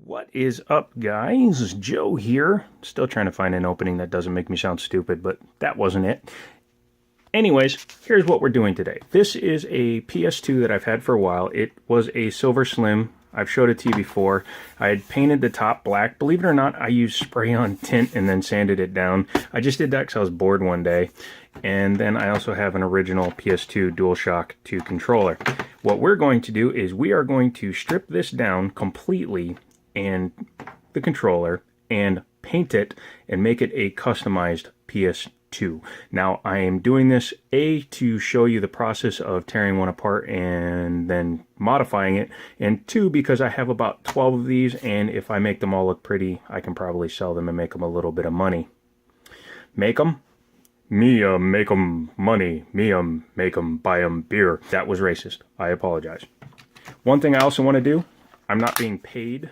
What is up, guys? Joe here. Still trying to find an opening that doesn't make me sound stupid, but that wasn't it. Anyways, here's what we're doing today. This is a PS2 that I've had for a while. It was a Silver Slim. I've showed it to you before. I had painted the top black. Believe it or not, I used spray-on tint and then sanded it down. I just did that because I was bored one day. And then I also have an original PS2 DualShock 2 controller. What we're going to do is we are going to strip this down completely and the controller and paint it and make it a customized PS2. Now I am doing this to show you the process of tearing one apart and then modifying it, and 2 because I have about 12 of these, and if I make them all look pretty I can probably sell them and make them a little bit of money. Make them? Me make them money. Me make them buy them beer. That was racist. I apologize. One thing I also want to do, I'm not being paid,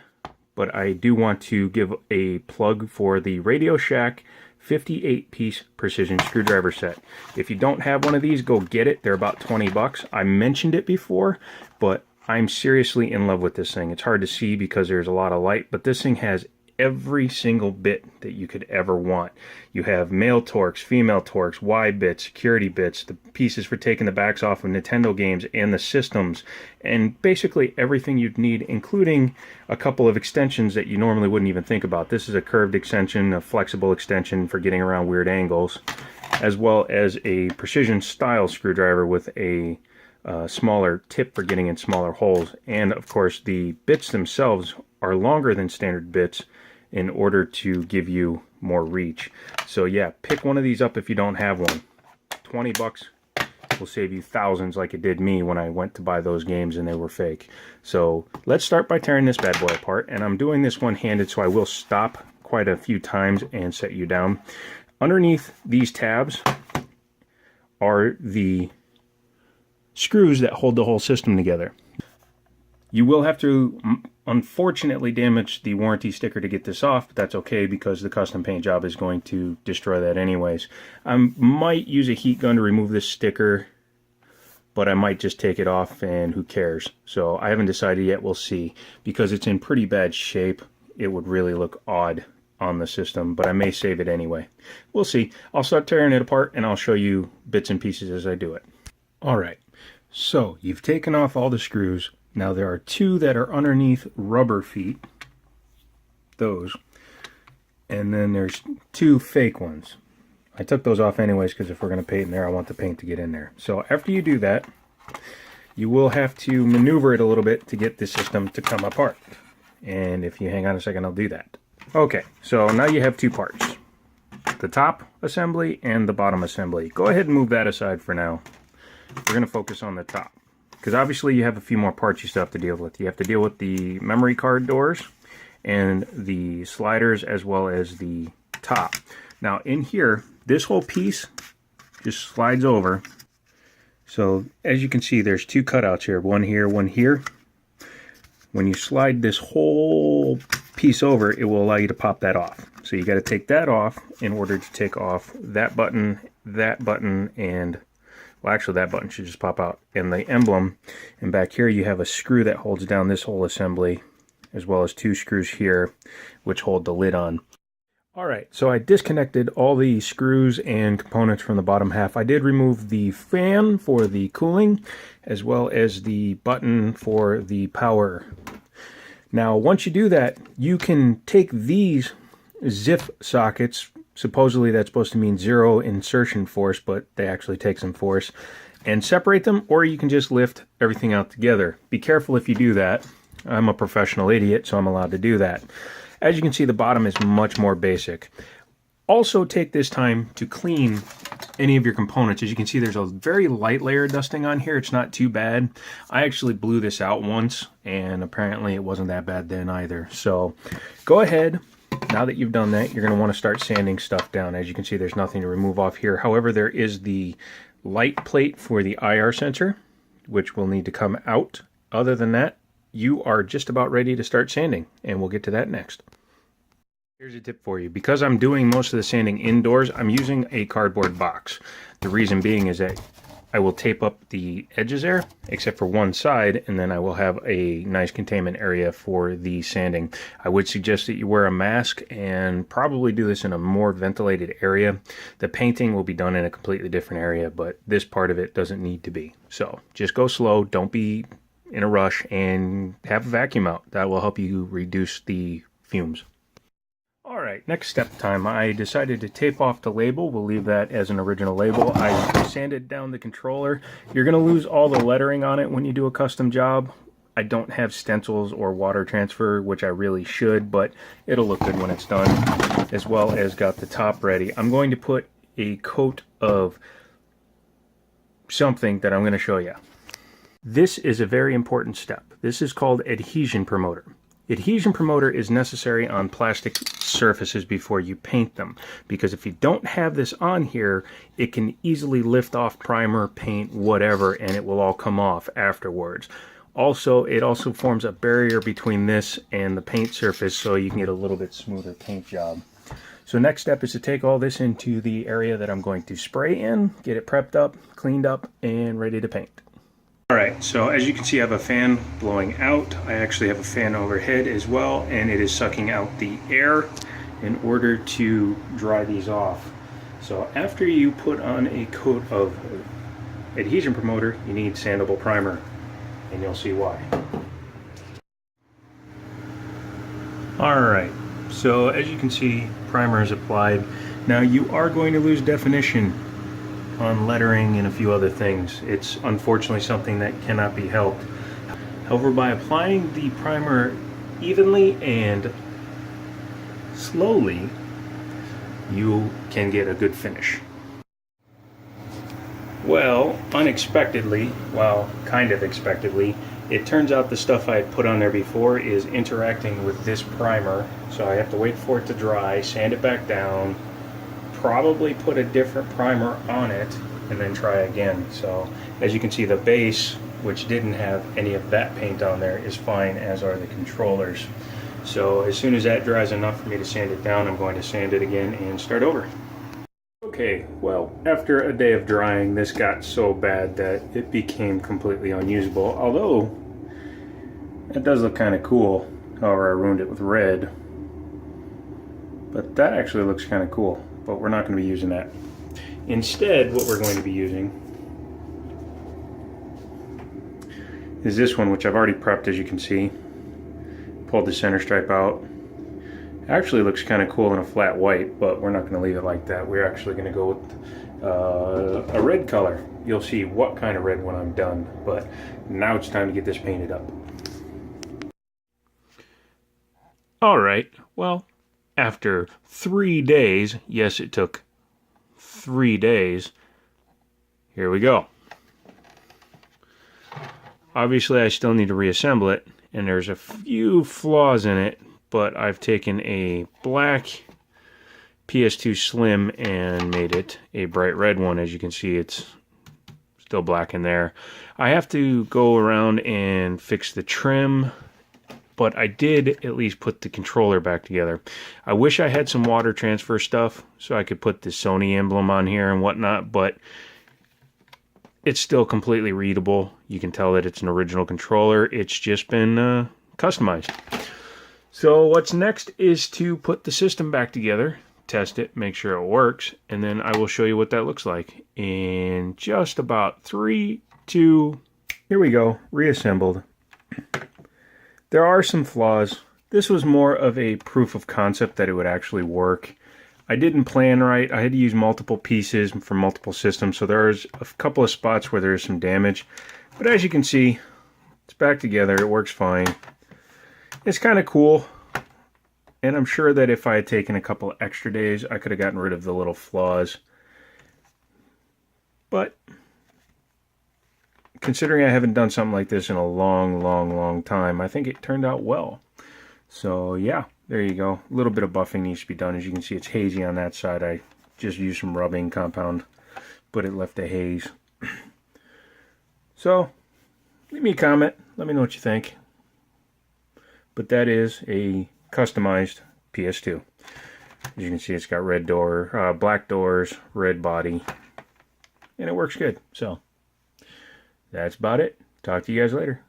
but I do want to give a plug for the Radio Shack 58-piece precision screwdriver set. If you don't have one of these, go get it. They're about 20 bucks. I mentioned it before, but I'm seriously in love with this thing. It's hard to see because there's a lot of light, but this thing has every single bit that you could ever want. You have male Torx, female Torx, Y bits, security bits, the pieces for taking the backs off of Nintendo games and the systems, and basically everything you'd need, including a couple of extensions that you normally wouldn't even think about. This is a curved extension, a flexible extension for getting around weird angles, as well as a precision style screwdriver with a smaller tip for getting in smaller holes. And of course the bits themselves are longer than standard bits in order to give you more reach. So yeah, pick one of these up if you don't have one. 20 bucks will save you thousands like it did me when I went to buy those games and they were fake. So let's start by tearing this bad boy apart, and I'm doing this one-handed, so I will stop quite a few times and set you down. Underneath these tabs are the screws that hold the whole system together. You will have to unfortunately damage the warranty sticker to get this off, but that's okay because the custom paint job is going to destroy that anyways. I might use a heat gun to remove this sticker, but I might just take it off and who cares. So I haven't decided yet, we'll see. Because it's in pretty bad shape, it would really look odd on the system, but I may save it anyway. We'll see. I'll start tearing it apart and I'll show you bits and pieces as I do it. Alright, so you've taken off all the screws. Now there are 2 that are underneath rubber feet, those, and then there's 2 fake ones. I took those off anyways because if we're going to paint in there, I want the paint to get in there. So after you do that, you will have to maneuver it a little bit to get the system to come apart. And if you hang on a second, I'll do that. Okay, so now you have 2 parts. The top assembly and the bottom assembly. Go ahead and move that aside for now. We're going to focus on the top, because obviously you have a few more parts you still have to deal with. You have to deal with the memory card doors and the sliders as well as the top. Now in here, this whole piece just slides over. So as you can see, there's 2 cutouts here, one here, one here. When you slide this whole piece over, it will allow you to pop that off. So you got to take that off in order to take off that button, and well, actually that button should just pop out, and the emblem. And back here you have a screw that holds down this whole assembly, as well as 2 screws here which hold the lid on. Alright, so I disconnected all the screws and components from the bottom half. I did remove the fan for the cooling, as well as the button for the power. Now once you do that, you can take these ZIF sockets. Supposedly that's supposed to mean 0 insertion force, but they actually take some force, and separate them, or you can just lift everything out together. Be careful if you do that. I'm a professional idiot, so I'm allowed to do that. As you can see, the bottom is much more basic. Also take this time to clean any of your components. As you can see, there's a very light layer of dusting on here. It's not too bad. I actually blew this out once, and apparently it wasn't that bad then either. So go ahead. Now that you've done that, you're going to want to start sanding stuff down. As you can see, there's nothing to remove off here. However, there is the light plate for the IR sensor, which will need to come out. Other than that, you are just about ready to start sanding, and we'll get to that next. Here's a tip for you. Because I'm doing most of the sanding indoors, I'm using a cardboard box. The reason being is that I will tape up the edges there, except for one side, and then I will have a nice containment area for the sanding. I would suggest that you wear a mask and probably do this in a more ventilated area. The painting will be done in a completely different area, but this part of it doesn't need to be. So just go slow, don't be in a rush, and have a vacuum out. That will help you reduce the fumes. Alright, next step time. I decided to tape off the label. We'll leave that as an original label. I sanded down the controller. You're going to lose all the lettering on it when you do a custom job. I don't have stencils or water transfer, which I really should, but it'll look good when it's done, as well as got the top ready. I'm going to put a coat of something that I'm going to show you. This is a very important step. This is called adhesion promoter. Adhesion promoter is necessary on plastic surfaces before you paint them, because if you don't have this on here, it can easily lift off primer, paint, whatever, and it will all come off afterwards. Also, it also forms a barrier between this and the paint surface, so you can get a little bit smoother paint job. So next step is to take all this into the area that I'm going to spray in, get it prepped up, cleaned up, and ready to paint. Alright, so as you can see, I have a fan blowing out. I actually have a fan overhead as well, and it is sucking out the air in order to dry these off. So after you put on a coat of adhesion promoter, you need sandable primer, and you'll see why. Alright, so as you can see, primer is applied. Now you are going to lose definition on lettering and a few other things. It's unfortunately something that cannot be helped. However, by applying the primer evenly and slowly, you can get a good finish. Well, unexpectedly, well, kind of expectedly, it turns out the stuff I had put on there before is interacting with this primer, so I have to wait for it to dry, sand it back down, probably put a different primer on it, and then try again. So as you can see, the base, which didn't have any of that paint on there, is fine, as are the controllers. So as soon as that dries enough for me to sand it down, I'm going to sand it again and start over. Okay, well, after a day of drying, this got so bad that it became completely unusable, although it does look kind of cool. However, I ruined it with red, but that actually looks kind of cool. But we're not going to be using that. Instead, what we're going to be using is this one, which I've already prepped, as you can see. Pulled the center stripe out. Actually looks kind of cool in a flat white, but we're not going to leave it like that. We're actually going to go with a red color. You'll see what kind of red when I'm done, but now it's time to get this painted up. Alright, well, after 3 days, yes, it took 3 days, here we go. Obviously, I still need to reassemble it, and there's a few flaws in it, but I've taken a black PS2 Slim and made it a bright red one. As you can see, it's still black in there. I have to go around and fix the trim, but I did at least put the controller back together. I wish I had some water transfer stuff so I could put the Sony emblem on here and whatnot, but it's still completely readable. You can tell that it's an original controller. It's just been customized. So what's next is to put the system back together, test it, make sure it works, and then I will show you what that looks like in just about 3, 2, here we go, reassembled. There are some flaws. This was more of a proof of concept that it would actually work. I didn't plan right. I had to use multiple pieces for multiple systems, so there's a couple of spots where there's some damage. But as you can see, it's back together. It works fine. It's kind of cool. And I'm sure that if I had taken a couple extra days, I could have gotten rid of the little flaws. But considering I haven't done something like this in a long time, I think it turned out well. So yeah, there you go. A little bit of buffing needs to be done. As you can see, it's hazy on that side. I just used some rubbing compound, but it left a haze. So leave me a comment. Let me know what you think. But that is a customized PS2. As you can see, it's got black doors, red body, and it works good. So That's about it. Talk to you guys later.